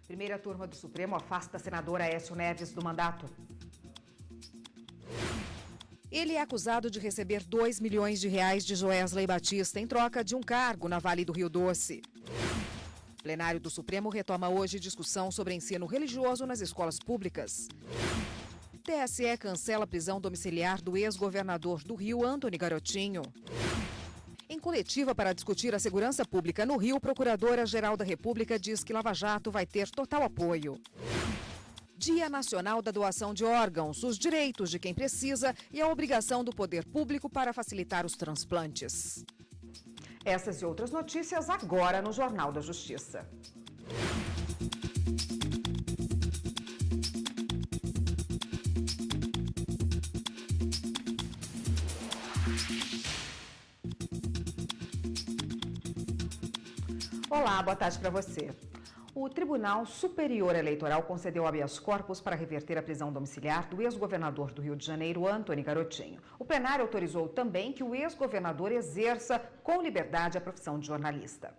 Primeira turma do Supremo afasta a senadora Aécio Neves do mandato. Ele é acusado de receber R$2 milhões de Joesley Batista em troca de um cargo na Vale do Rio Doce. O plenário do Supremo retoma hoje discussão sobre ensino religioso nas escolas públicas. TSE cancela a prisão domiciliar do ex-governador do Rio, Antony Garotinho. Em coletiva para discutir a segurança pública no Rio, a Procuradora-Geral da República diz que Lava Jato vai ter total apoio. Dia Nacional da Doação de Órgãos, os direitos de quem precisa e a obrigação do poder público para facilitar os transplantes. Essas e outras notícias agora no Jornal da Justiça. Olá, boa tarde para você. O Tribunal Superior Eleitoral concedeu habeas corpus para reverter a prisão domiciliar do ex-governador do Rio de Janeiro, Antony Garotinho. O plenário autorizou também que o ex-governador exerça com liberdade a profissão de jornalista.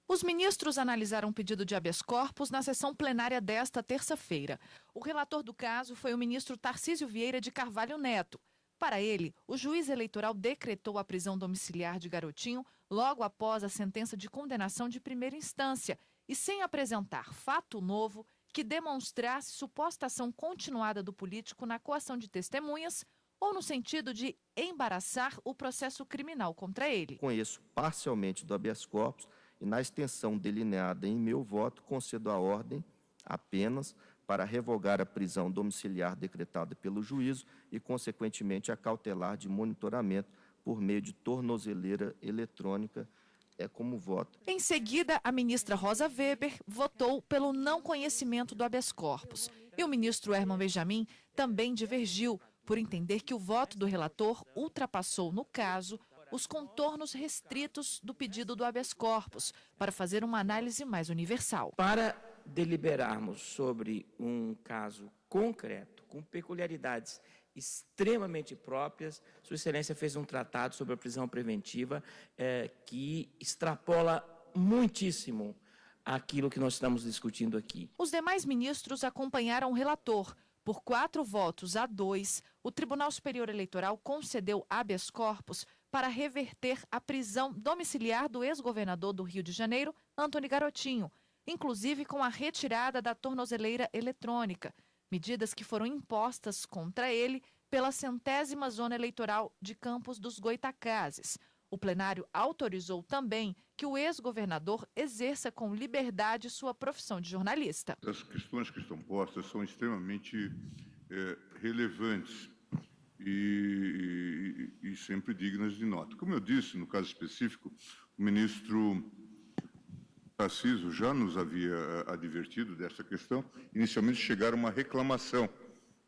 Os ministros analisaram o pedido de habeas corpus na sessão plenária desta terça-feira. O relator do caso foi o ministro Tarcísio Vieira de Carvalho Neto. Para ele, o juiz eleitoral decretou a prisão domiciliar de Garotinho logo após a sentença de condenação de primeira instância e sem apresentar fato novo que demonstrasse suposta ação continuada do político na coação de testemunhas ou no sentido de embaraçar o processo criminal contra ele. Conheço parcialmente do habeas corpus e, na extensão delineada em meu voto, concedo a ordem apenas para revogar a prisão domiciliar decretada pelo juízo e, consequentemente, a cautelar de monitoramento por meio de tornozeleira eletrônica. É como voto. Em seguida, a ministra Rosa Weber votou pelo não conhecimento do habeas corpus. E o ministro Herman Benjamin também divergiu, por entender que o voto do relator ultrapassou, no caso, os contornos restritos do pedido do habeas corpus, para fazer uma análise mais universal. Para deliberarmos sobre um caso concreto, com peculiaridades extremamente próprias, Sua Excelência fez um tratado sobre a prisão preventiva que extrapola muitíssimo aquilo que nós estamos discutindo aqui. Os demais ministros acompanharam o relator. Por 4-2, o Tribunal Superior Eleitoral concedeu habeas corpus para reverter a prisão domiciliar do ex-governador do Rio de Janeiro, Antony Garotinho, inclusive com a retirada da tornozeleira eletrônica, medidas que foram impostas contra ele pela 100ª Zona Eleitoral de Campos dos Goitacazes. O plenário autorizou também que o ex-governador exerça com liberdade sua profissão de jornalista. As questões que estão postas são extremamente relevantes e sempre dignas de nota. Como eu disse, no caso específico, o ministro Tarcísio já nos havia advertido dessa questão. Inicialmente chegaram uma reclamação,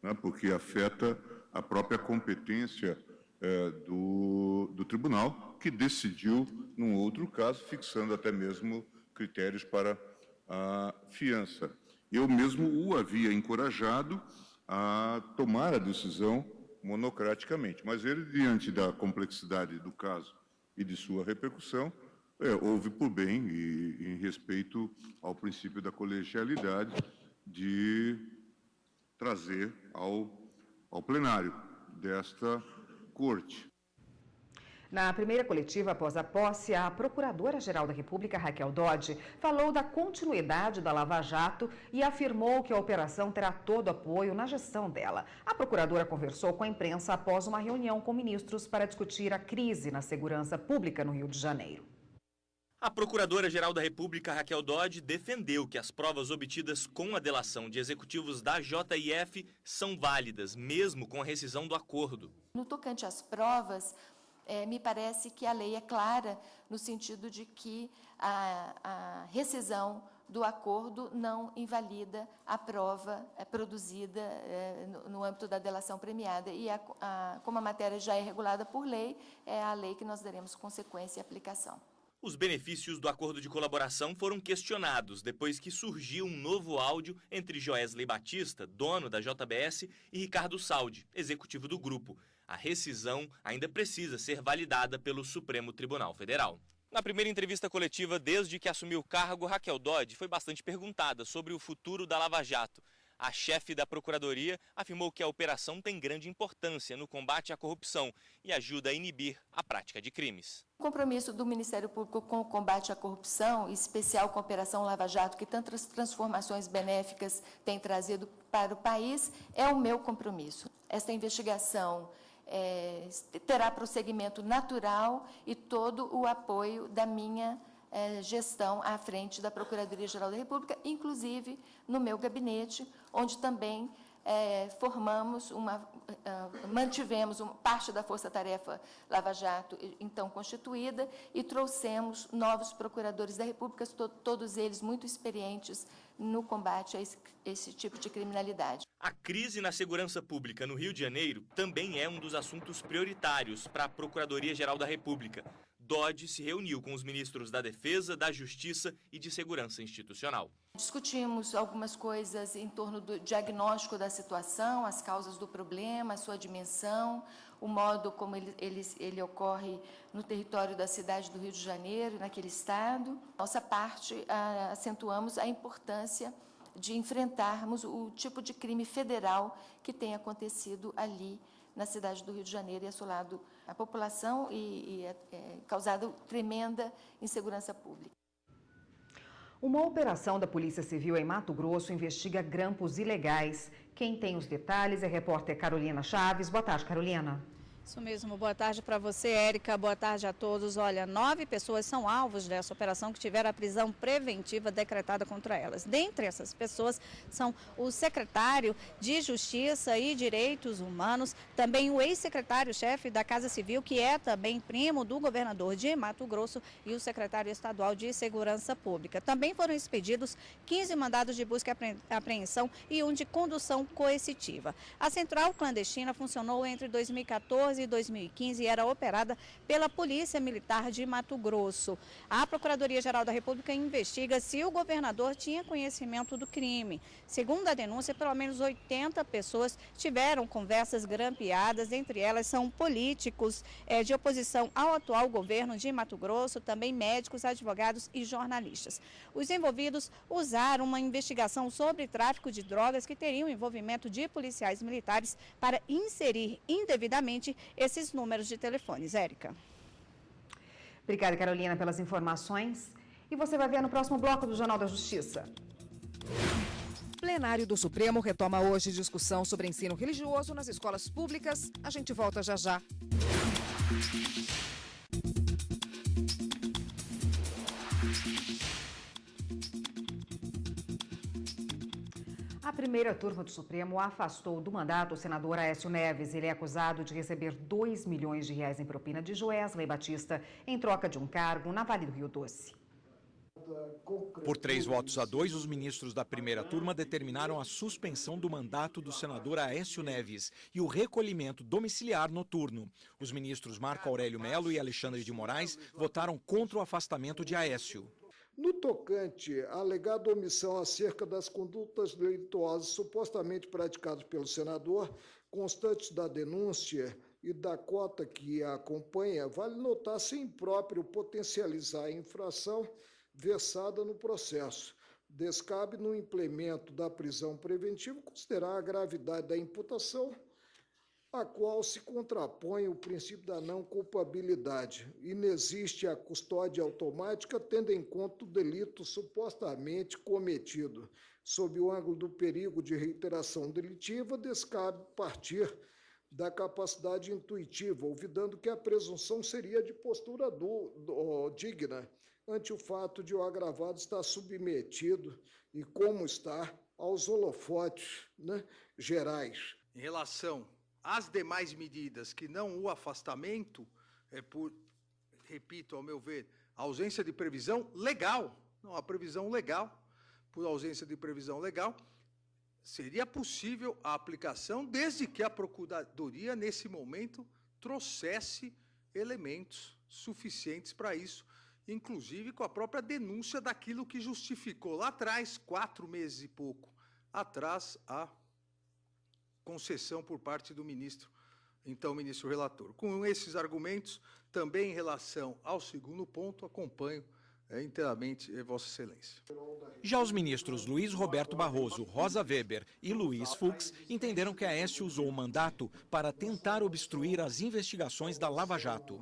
né, porque afeta a própria competência do tribunal, que decidiu, num outro caso, fixando até mesmo critérios para a fiança. Eu mesmo o havia encorajado a tomar a decisão monocraticamente, mas ele, diante da complexidade do caso e de sua repercussão, houve por bem e em respeito ao princípio da colegialidade de trazer ao plenário desta Corte. Na primeira coletiva após a posse, a Procuradora-Geral da República, Raquel Dodge, falou da continuidade da Lava Jato e afirmou que a operação terá todo apoio na gestão dela. A procuradora conversou com a imprensa após uma reunião com ministros para discutir a crise na segurança pública no Rio de Janeiro. A Procuradora-Geral da República, Raquel Dodge, defendeu que as provas obtidas com a delação de executivos da JIF são válidas, mesmo com a rescisão do acordo. No tocante às provas, me parece que a lei é clara no sentido de que a rescisão do acordo não invalida a prova produzida no âmbito da delação premiada. E como a matéria já é regulada por lei, é a lei que nós daremos consequência e aplicação. Os benefícios do acordo de colaboração foram questionados depois que surgiu um novo áudio entre Joesley Batista, dono da JBS, e Ricardo Saldi, executivo do grupo. A rescisão ainda precisa ser validada pelo Supremo Tribunal Federal. Na primeira entrevista coletiva desde que assumiu o cargo, Raquel Dodge foi bastante perguntada sobre o futuro da Lava Jato. A chefe da Procuradoria afirmou que a operação tem grande importância no combate à corrupção e ajuda a inibir a prática de crimes. O compromisso do Ministério Público com o combate à corrupção, em especial com a Operação Lava Jato, que tantas transformações benéficas tem trazido para o país, é o meu compromisso. Esta investigação terá prosseguimento natural e todo o apoio da minha gestão à frente da Procuradoria-Geral da República, inclusive no meu gabinete, onde também mantivemos parte da Força-Tarefa Lava Jato, então constituída, e trouxemos novos procuradores da República, todos eles muito experientes no combate a esse tipo de criminalidade. A crise na segurança pública no Rio de Janeiro também é um dos assuntos prioritários para a Procuradoria-Geral da República. Dodge se reuniu com os ministros da Defesa, da Justiça e de Segurança Institucional. Discutimos algumas coisas em torno do diagnóstico da situação, as causas do problema, a sua dimensão, o modo como ele ocorre no território da cidade do Rio de Janeiro, naquele estado. Nossa parte, acentuamos a importância de enfrentarmos o tipo de crime federal que tem acontecido ali na cidade do Rio de Janeiro e assolado a população e causado tremenda insegurança pública. Uma operação da Polícia Civil em Mato Grosso investiga grampos ilegais. Quem tem os detalhes é a repórter Carolina Chaves. Boa tarde, Carolina. Isso mesmo, boa tarde para você, Érica, boa tarde a todos. Olha, 9 pessoas são alvos dessa operação que tiveram a prisão preventiva decretada contra elas. Dentre essas pessoas são o secretário de Justiça e Direitos Humanos, também o ex-secretário-chefe da Casa Civil, que é também primo do governador de Mato Grosso, e o secretário estadual de Segurança Pública. Também foram expedidos 15 mandados de busca e apreensão e um de condução coercitiva. A central clandestina funcionou entre 2014 e 2015 e era operada pela Polícia Militar de Mato Grosso. A Procuradoria-Geral da República investiga se o governador tinha conhecimento do crime. Segundo a denúncia, pelo menos 80 pessoas tiveram conversas grampeadas, entre elas são políticos de oposição ao atual governo de Mato Grosso, também médicos, advogados e jornalistas. Os envolvidos usaram uma investigação sobre tráfico de drogas que teria o envolvimento de policiais militares para inserir indevidamente esses números de telefones. Érica. Obrigada, Carolina, pelas informações. E você vai ver no próximo bloco do Jornal da Justiça. Plenário do Supremo retoma hoje discussão sobre ensino religioso nas escolas públicas. A gente volta já já. A primeira turma do Supremo afastou do mandato o senador Aécio Neves. Ele é acusado de receber R$2 milhões em propina de Joesley Batista em troca de um cargo na Vale do Rio Doce. Por 3-2, os ministros da primeira turma determinaram a suspensão do mandato do senador Aécio Neves e o recolhimento domiciliar noturno. Os ministros Marco Aurélio Melo e Alexandre de Moraes votaram contra o afastamento de Aécio. No tocante à alegada omissão acerca das condutas delituosas supostamente praticadas pelo senador, constantes da denúncia e da cota que a acompanha, vale notar-se impróprio potencializar a infração versada no processo. Descabe no implemento da prisão preventiva considerar a gravidade da imputação, a qual se contrapõe o princípio da não culpabilidade. Inexiste a custódia automática, tendo em conta o delito supostamente cometido. Sob o ângulo do perigo de reiteração delitiva, descabe partir da capacidade intuitiva, olvidando que a presunção seria de postura digna ante o fato de o agravado estar submetido, e como está, aos holofotes gerais. Em relação às demais medidas que não o afastamento, repito, ao meu ver, a ausência de previsão legal, não há previsão legal, por ausência de previsão legal, seria possível a aplicação desde que a Procuradoria, nesse momento, trouxesse elementos suficientes para isso, inclusive com a própria denúncia daquilo que justificou lá atrás, 4 meses e pouco atrás, a concessão por parte do ministro então, ministro relator. Com esses argumentos, também em relação ao segundo ponto, acompanho inteiramente Vossa Excelência. Já os ministros Luiz Roberto Barroso, Rosa Weber e Luiz Fux entenderam que Aécio usou o mandato para tentar obstruir as investigações da Lava Jato.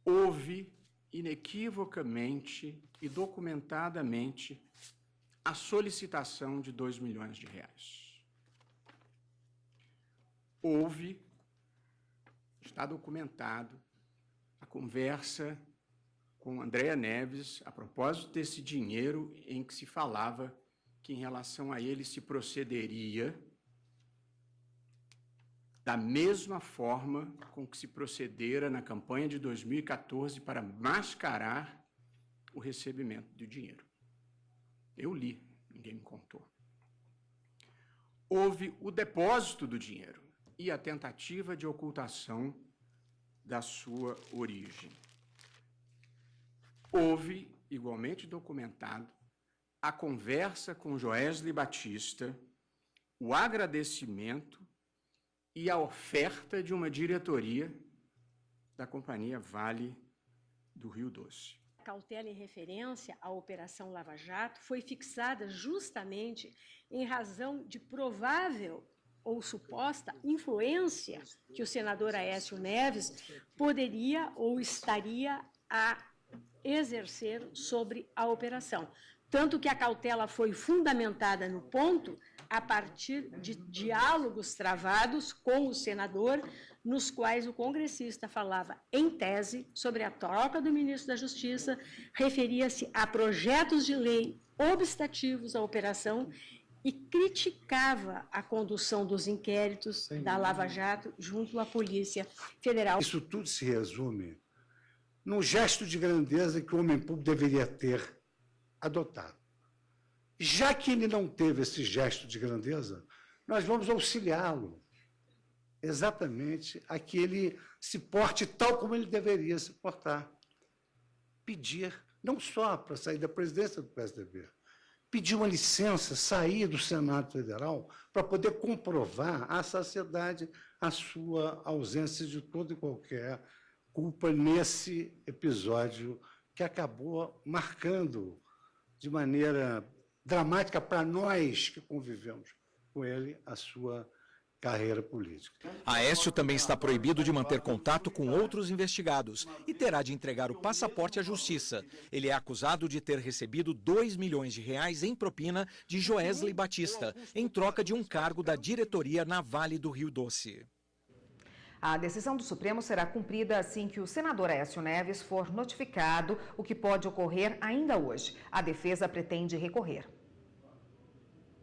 Houve inequivocamente e documentadamente a solicitação de R$2 milhões. Houve, está documentado, a conversa com Andréa Neves a propósito desse dinheiro, em que se falava que em relação a ele se procederia da mesma forma com que se procedera na campanha de 2014 para mascarar o recebimento do dinheiro. Eu li, ninguém me contou. Houve o depósito do dinheiro e a tentativa de ocultação da sua origem. Houve, igualmente documentado, a conversa com Joesley Batista, o agradecimento e a oferta de uma diretoria da Companhia Vale do Rio Doce. A cautela em referência à Operação Lava Jato foi fixada justamente em razão de provável ou suposta influência que o senador Aécio Neves poderia ou estaria a exercer sobre a operação. Tanto que a cautela foi fundamentada no ponto a partir de diálogos travados com o senador, nos quais o congressista falava, em tese, sobre a troca do ministro da Justiça, referia-se a projetos de lei obstativos à operação e criticava a condução dos inquéritos da Lava Jato junto à Polícia Federal. Isso tudo se resume num gesto de grandeza que o homem público deveria ter adotado. Já que ele não teve esse gesto de grandeza, nós vamos auxiliá-lo exatamente a que ele se porte tal como ele deveria se portar. Pedir, não só para sair da presidência do PSDB, pedir uma licença, sair do Senado Federal para poder comprovar à sociedade a sua ausência de toda e qualquer culpa nesse episódio que acabou marcando de maneira dramática para nós que convivemos com ele a sua carreira política. Aécio também está proibido de manter contato com outros investigados e terá de entregar o passaporte à Justiça. Ele é acusado de ter recebido R$2 milhões em propina de Joesley Batista, em troca de um cargo da diretoria na Vale do Rio Doce. A decisão do Supremo será cumprida assim que o senador Aécio Neves for notificado, o que pode ocorrer ainda hoje. A defesa pretende recorrer.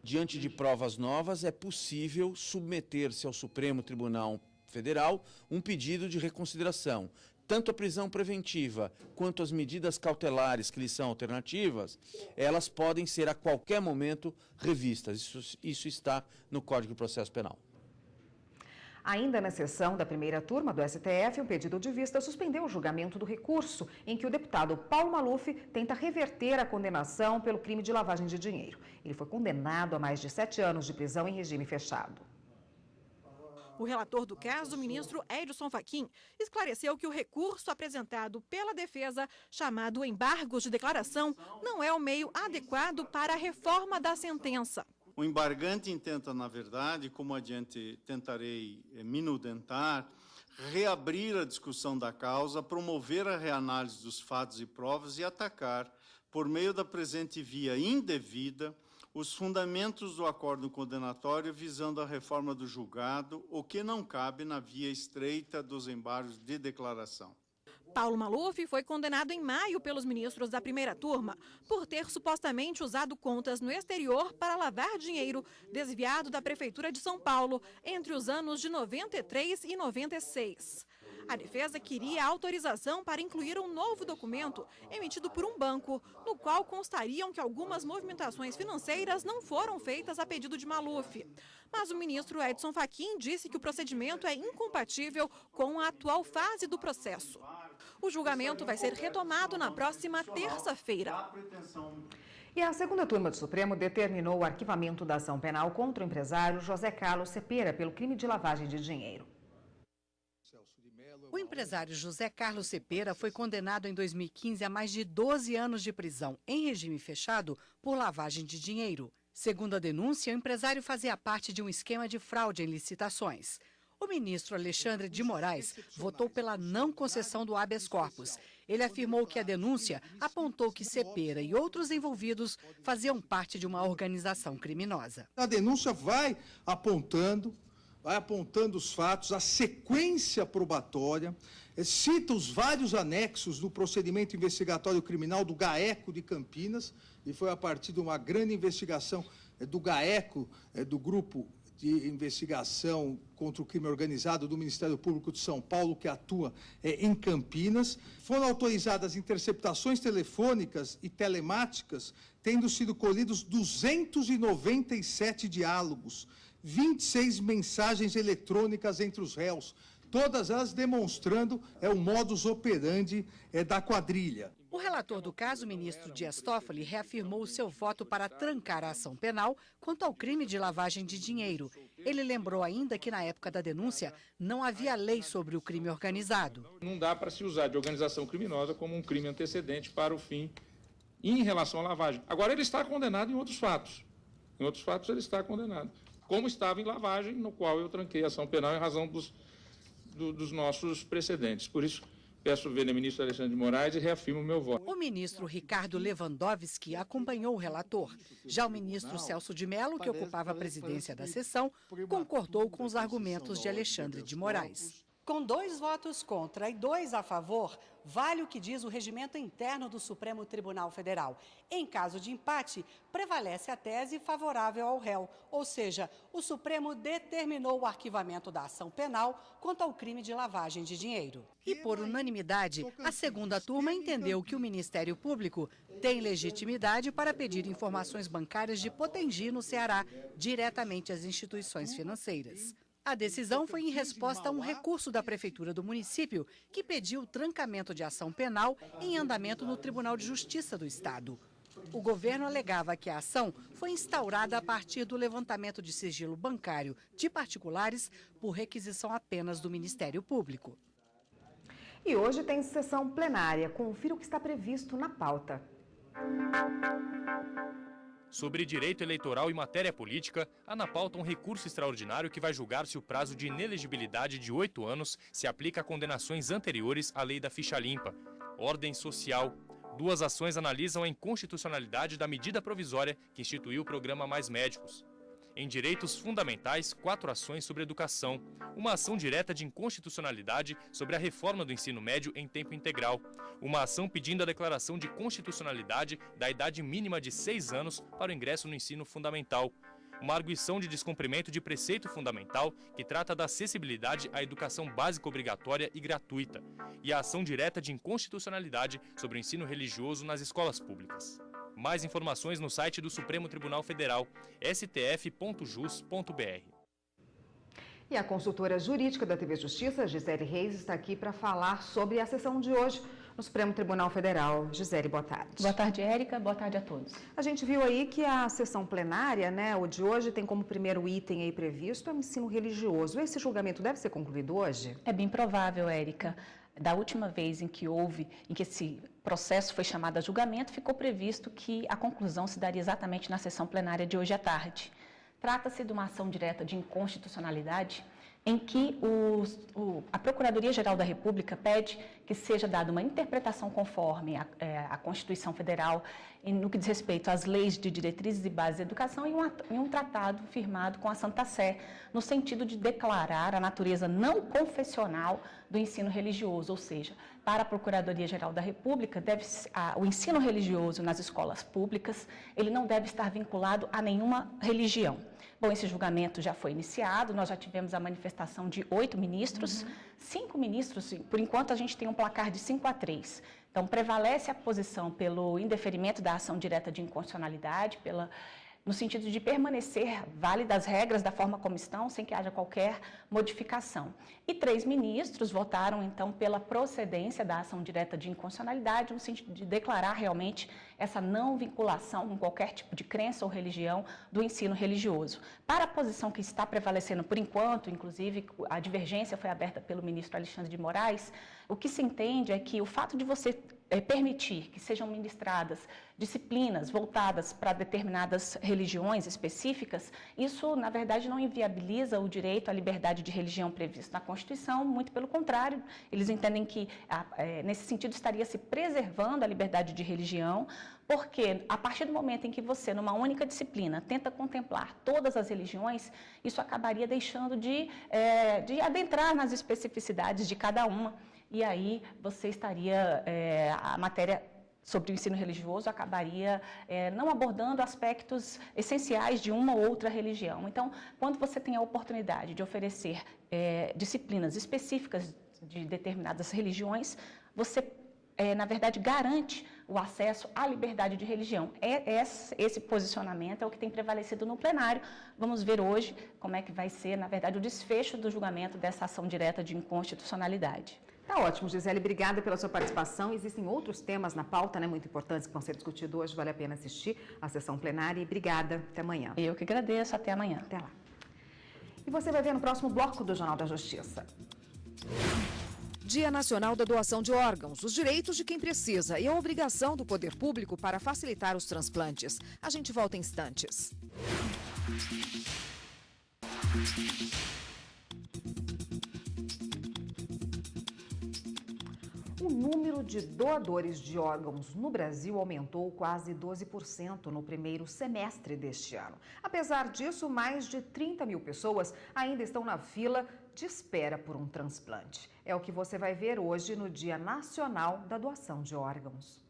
Diante de provas novas, é possível submeter-se ao Supremo Tribunal Federal um pedido de reconsideração. Tanto a prisão preventiva quanto as medidas cautelares que lhes são alternativas, elas podem ser a qualquer momento revistas. Isso está no Código de Processo Penal. Ainda na sessão da primeira turma do STF, um pedido de vista suspendeu o julgamento do recurso em que o deputado Paulo Maluf tenta reverter a condenação pelo crime de lavagem de dinheiro. Ele foi condenado a mais de 7 anos de prisão em regime fechado. O relator do caso, o ministro Edson Fachin, esclareceu que o recurso apresentado pela defesa, chamado embargos de declaração, não é o meio adequado para a reforma da sentença. O embargante intenta, na verdade, como adiante tentarei minudentar, reabrir a discussão da causa, promover a reanálise dos fatos e provas e atacar, por meio da presente via indevida, os fundamentos do acordo condenatório visando a reforma do julgado, o que não cabe na via estreita dos embargos de declaração. Paulo Maluf foi condenado em maio pelos ministros da primeira turma por ter supostamente usado contas no exterior para lavar dinheiro desviado da Prefeitura de São Paulo entre os anos de 93 e 96. A defesa queria autorização para incluir um novo documento emitido por um banco, no qual constariam que algumas movimentações financeiras não foram feitas a pedido de Maluf. Mas o ministro Edson Fachin disse que o procedimento é incompatível com a atual fase do processo. O julgamento vai ser retomado na próxima terça-feira. E a segunda turma do Supremo determinou o arquivamento da ação penal contra o empresário José Carlos Cepera pelo crime de lavagem de dinheiro. O empresário José Carlos Cepera foi condenado em 2015 a mais de 12 anos de prisão em regime fechado por lavagem de dinheiro. Segundo a denúncia, o empresário fazia parte de um esquema de fraude em licitações. O ministro Alexandre de Moraes votou pela não concessão do habeas corpus. Ele afirmou que a denúncia apontou que Cepera e outros envolvidos faziam parte de uma organização criminosa. A denúncia vai apontando os fatos, a sequência probatória, cita os vários anexos do procedimento investigatório criminal do GAECO de Campinas, e foi a partir de uma grande investigação do GAECO, do Grupo de Investigação contra o Crime Organizado do Ministério Público de São Paulo, que atua em Campinas. Foram autorizadas interceptações telefônicas e telemáticas, tendo sido colhidos 297 diálogos, 26 mensagens eletrônicas entre os réus, todas elas demonstrando o modus operandi da quadrilha. O relator do caso, o ministro Dias Toffoli, reafirmou o seu voto para trancar a ação penal quanto ao crime de lavagem de dinheiro. Ele lembrou ainda que, na época da denúncia, não havia lei sobre o crime organizado. Não dá para se usar de organização criminosa como um crime antecedente para o fim em relação à lavagem. Agora, ele está condenado em outros fatos. Em outros fatos, ele está condenado. Como estava em lavagem, no qual eu tranquei a ação penal em razão dos nossos precedentes. Por isso, peço ver ao ministro Alexandre de Moraes e reafirmo o meu voto. O ministro Ricardo Lewandowski acompanhou o relator. Já o ministro Celso de Mello, que ocupava a presidência da sessão, concordou com os argumentos de Alexandre de Moraes. Com 2 votos contra e 2 a favor, vale o que diz o regimento interno do Supremo Tribunal Federal. Em caso de empate, prevalece a tese favorável ao réu, ou seja, o Supremo determinou o arquivamento da ação penal quanto ao crime de lavagem de dinheiro. E por unanimidade, a segunda turma entendeu que o Ministério Público tem legitimidade para pedir informações bancárias de Potengi, no Ceará, diretamente às instituições financeiras. A decisão foi em resposta a um recurso da Prefeitura do município, que pediu o trancamento de ação penal em andamento no Tribunal de Justiça do Estado. O governo alegava que a ação foi instaurada a partir do levantamento de sigilo bancário de particulares por requisição apenas do Ministério Público. E hoje tem sessão plenária. Confira o que está previsto na pauta. Sobre direito eleitoral e matéria política, há na pauta um recurso extraordinário que vai julgar se o prazo de inelegibilidade de 8 anos se aplica a condenações anteriores à lei da ficha limpa. Ordem social. 2 ações analisam a inconstitucionalidade da medida provisória que instituiu o programa Mais Médicos. Em direitos fundamentais, 4 ações sobre educação. Uma ação direta de inconstitucionalidade sobre a reforma do ensino médio em tempo integral. Uma ação pedindo a declaração de constitucionalidade da idade mínima de 6 anos para o ingresso no ensino fundamental. Uma arguição de descumprimento de preceito fundamental que trata da acessibilidade à educação básica obrigatória e gratuita. E a ação direta de inconstitucionalidade sobre o ensino religioso nas escolas públicas. Mais informações no site do Supremo Tribunal Federal, stf.jus.br. E a consultora jurídica da TV Justiça, Gisele Reis, está aqui para falar sobre a sessão de hoje no Supremo Tribunal Federal. Gisele, boa tarde. Boa tarde, Érica. Boa tarde a todos. A gente viu aí que a sessão plenária, o de hoje, tem como primeiro item aí previsto o ensino religioso. Esse julgamento deve ser concluído hoje? É bem provável, Érica. Da última vez em que esse processo foi chamado a julgamento, ficou previsto que a conclusão se daria exatamente na sessão plenária de hoje à tarde. Trata-se de uma ação direta de inconstitucionalidade em que a Procuradoria-Geral da República pede que seja dada uma interpretação conforme a Constituição Federal no que diz respeito às leis de diretrizes e bases da educação e um tratado firmado com a Santa Sé, no sentido de declarar a natureza não confessional do ensino religioso, ou seja, para a Procuradoria-Geral da República, o ensino religioso nas escolas públicas, ele não deve estar vinculado a nenhuma religião. Bom, esse julgamento já foi iniciado, nós já tivemos a manifestação de 8 ministros, 5 ministros, por enquanto a gente tem um placar de 5-3. Então, prevalece a posição pelo indeferimento da ação direta de inconstitucionalidade, no sentido de permanecer válidas as regras da forma como estão, sem que haja qualquer modificação. E 3 ministros votaram, então, pela procedência da ação direta de inconstitucionalidade, no sentido de declarar realmente essa não vinculação com qualquer tipo de crença ou religião do ensino religioso. Para a posição que está prevalecendo por enquanto, inclusive a divergência foi aberta pelo ministro Alexandre de Moraes, o que se entende é que o fato de você permitir que sejam ministradas disciplinas voltadas para determinadas religiões específicas, isso, na verdade, não inviabiliza o direito à liberdade de religião previsto na Constituição, muito pelo contrário, eles entendem que, nesse sentido, estaria se preservando a liberdade de religião, porque, a partir do momento em que você, numa única disciplina, tenta contemplar todas as religiões, isso acabaria deixando de adentrar nas especificidades de cada uma, e aí você estaria, a matéria sobre o ensino religioso acabaria não abordando aspectos essenciais de uma ou outra religião. Então, quando você tem a oportunidade de oferecer disciplinas específicas de determinadas religiões, você, na verdade, garante o acesso à liberdade de religião. Esse posicionamento é o que tem prevalecido no plenário. Vamos ver hoje como é que vai ser, na verdade, o desfecho do julgamento dessa ação direta de inconstitucionalidade. Tá ótimo, Gisele, obrigada pela sua participação. Existem outros temas na pauta, né, muito importantes que vão ser discutidos hoje. Vale a pena assistir a sessão plenária e obrigada. Até amanhã. Eu que agradeço. Até amanhã. Até lá. E você vai ver no próximo bloco do Jornal da Justiça. Dia Nacional da Doação de Órgãos, os direitos de quem precisa e a obrigação do poder público para facilitar os transplantes. A gente volta em instantes. O número de doadores de órgãos no Brasil aumentou quase 12% no primeiro semestre deste ano. Apesar disso, mais de 30 mil pessoas ainda estão na fila de espera por um transplante. É o que você vai ver hoje no Dia Nacional da Doação de Órgãos.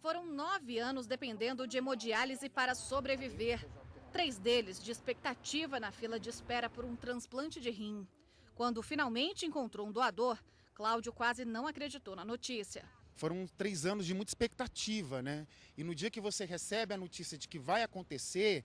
Foram 9 anos dependendo de hemodiálise para sobreviver. 3 deles de expectativa na fila de espera por um transplante de rim. Quando finalmente encontrou um doador, Cláudio quase não acreditou na notícia. Foram 3 anos de muita expectativa, né? E no dia que você recebe a notícia de que vai acontecer,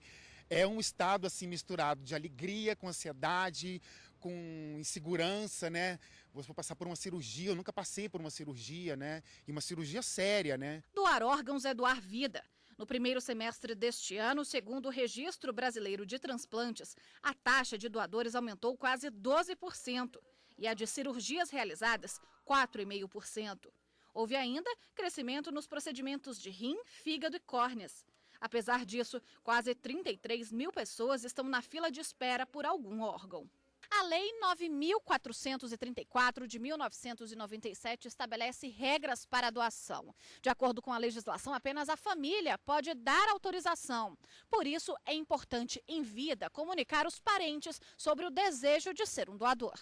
é um estado assim misturado de alegria, com ansiedade, com insegurança, né? Você vai passar por uma cirurgia, eu nunca passei por uma cirurgia, né? E uma cirurgia séria, né? Doar órgãos é doar vida. No primeiro semestre deste ano, segundo o Registro Brasileiro de Transplantes, a taxa de doadores aumentou quase 12%. E a de cirurgias realizadas, 4,5%. Houve ainda crescimento nos procedimentos de rim, fígado e córneas. Apesar disso, quase 33 mil pessoas estão na fila de espera por algum órgão. A Lei 9.434 de 1997 estabelece regras para a doação. De acordo com a legislação, apenas a família pode dar autorização. Por isso, é importante, em vida, comunicar os parentes sobre o desejo de ser um doador.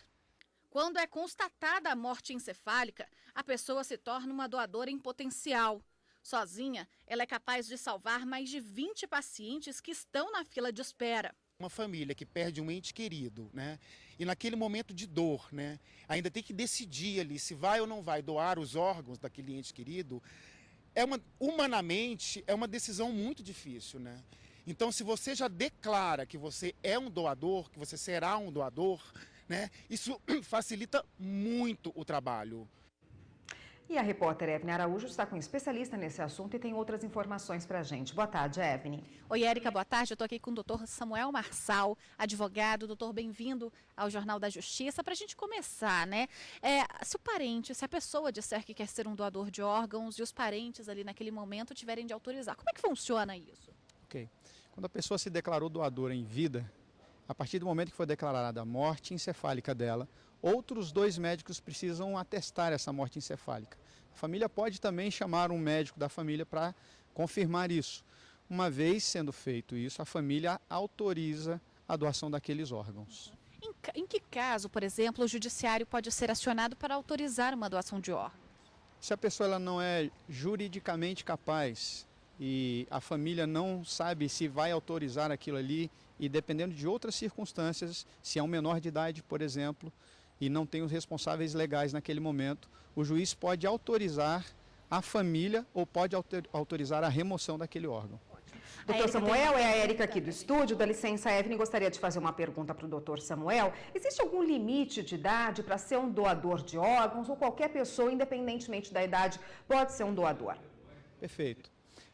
Quando é constatada a morte encefálica, a pessoa se torna uma doadora em potencial. Sozinha, ela é capaz de salvar mais de 20 pacientes que estão na fila de espera. Uma família que perde um ente querido, né? E naquele momento de dor, né? Ainda tem que decidir ali se vai ou não vai doar os órgãos daquele ente querido. Humanamente, é uma decisão muito difícil, né? Então, se você já declara que você é um doador, que você será um doador, né? Isso facilita muito o trabalho. E a repórter Evne Araújo está com um especialista nesse assunto e tem outras informações para a gente. Boa tarde, Evne. Oi, Érica, boa tarde. Eu estou aqui com o doutor Samuel Marçal, advogado. Doutor, bem-vindo ao Jornal da Justiça. Para a gente começar, né? Se a pessoa disser que quer ser um doador de órgãos e os parentes ali naquele momento tiverem de autorizar, como é que funciona isso? Ok. Quando a pessoa se declarou doadora em vida, a partir do momento que foi declarada a morte encefálica dela, outros 2 médicos precisam atestar essa morte encefálica. A família pode também chamar um médico da família para confirmar isso. Uma vez sendo feito isso, a família autoriza a doação daqueles órgãos. Em que caso, por exemplo, o judiciário pode ser acionado para autorizar uma doação de órgãos? Se a pessoa ela não é juridicamente capaz e a família não sabe se vai autorizar aquilo ali, e dependendo de outras circunstâncias, se é um menor de idade, por exemplo, e não tem os responsáveis legais naquele momento, o juiz pode autorizar a família ou pode autorizar a remoção daquele órgão. Doutor Samuel, é a Érica aqui do estúdio. Dá licença, Evelyn, gostaria de fazer uma pergunta para o doutor Samuel. Existe algum limite de idade para ser um doador de órgãos ou qualquer pessoa, independentemente da idade, pode ser um doador? Perfeito.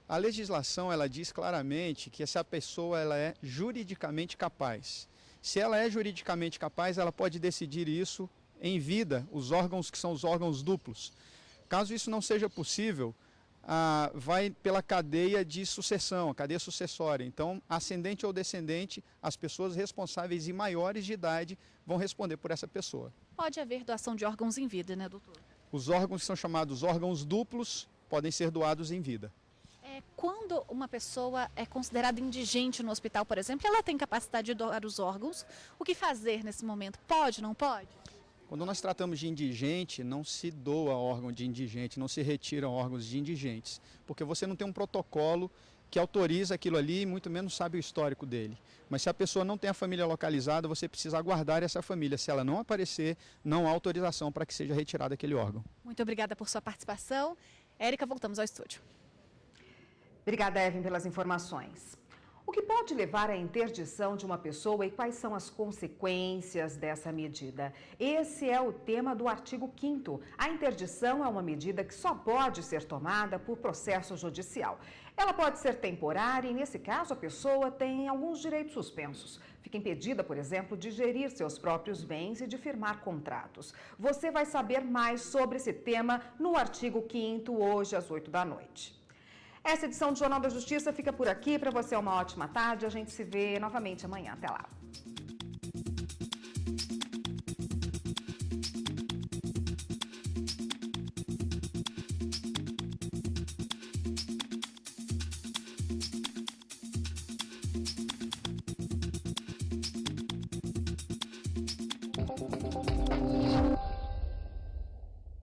A legislação, ela diz claramente que essa pessoa ela é juridicamente capaz. Se ela é juridicamente capaz, ela pode decidir isso em vida, os órgãos que são os órgãos duplos. Caso isso não seja possível, vai pela cadeia de sucessão, a cadeia sucessória. Então, ascendente ou descendente, as pessoas responsáveis e maiores de idade vão responder por essa pessoa. Pode haver doação de órgãos em vida, né, doutor? Os órgãos que são chamados órgãos duplos podem ser doados em vida. Quando uma pessoa é considerada indigente no hospital, por exemplo, ela tem capacidade de doar os órgãos, o que fazer nesse momento? Pode, não pode? Quando nós tratamos de indigente, não se doa órgão de indigente, não se retiram órgãos de indigentes, porque você não tem um protocolo que autoriza aquilo ali e muito menos sabe o histórico dele. Mas se a pessoa não tem a família localizada, você precisa aguardar essa família. Se ela não aparecer, não há autorização para que seja retirado aquele órgão. Muito obrigada por sua participação. Érica, voltamos ao estúdio. Obrigada, Evelyn, pelas informações. O que pode levar à interdição de uma pessoa e quais são as consequências dessa medida? Esse é o tema do artigo 5º. A interdição é uma medida que só pode ser tomada por processo judicial. Ela pode ser temporária e, nesse caso, a pessoa tem alguns direitos suspensos. Fica impedida, por exemplo, de gerir seus próprios bens e de firmar contratos. Você vai saber mais sobre esse tema no artigo 5º, hoje às 8 da noite. Essa edição do Jornal da Justiça fica por aqui. Para você, uma ótima tarde. A gente se vê novamente amanhã. Até lá.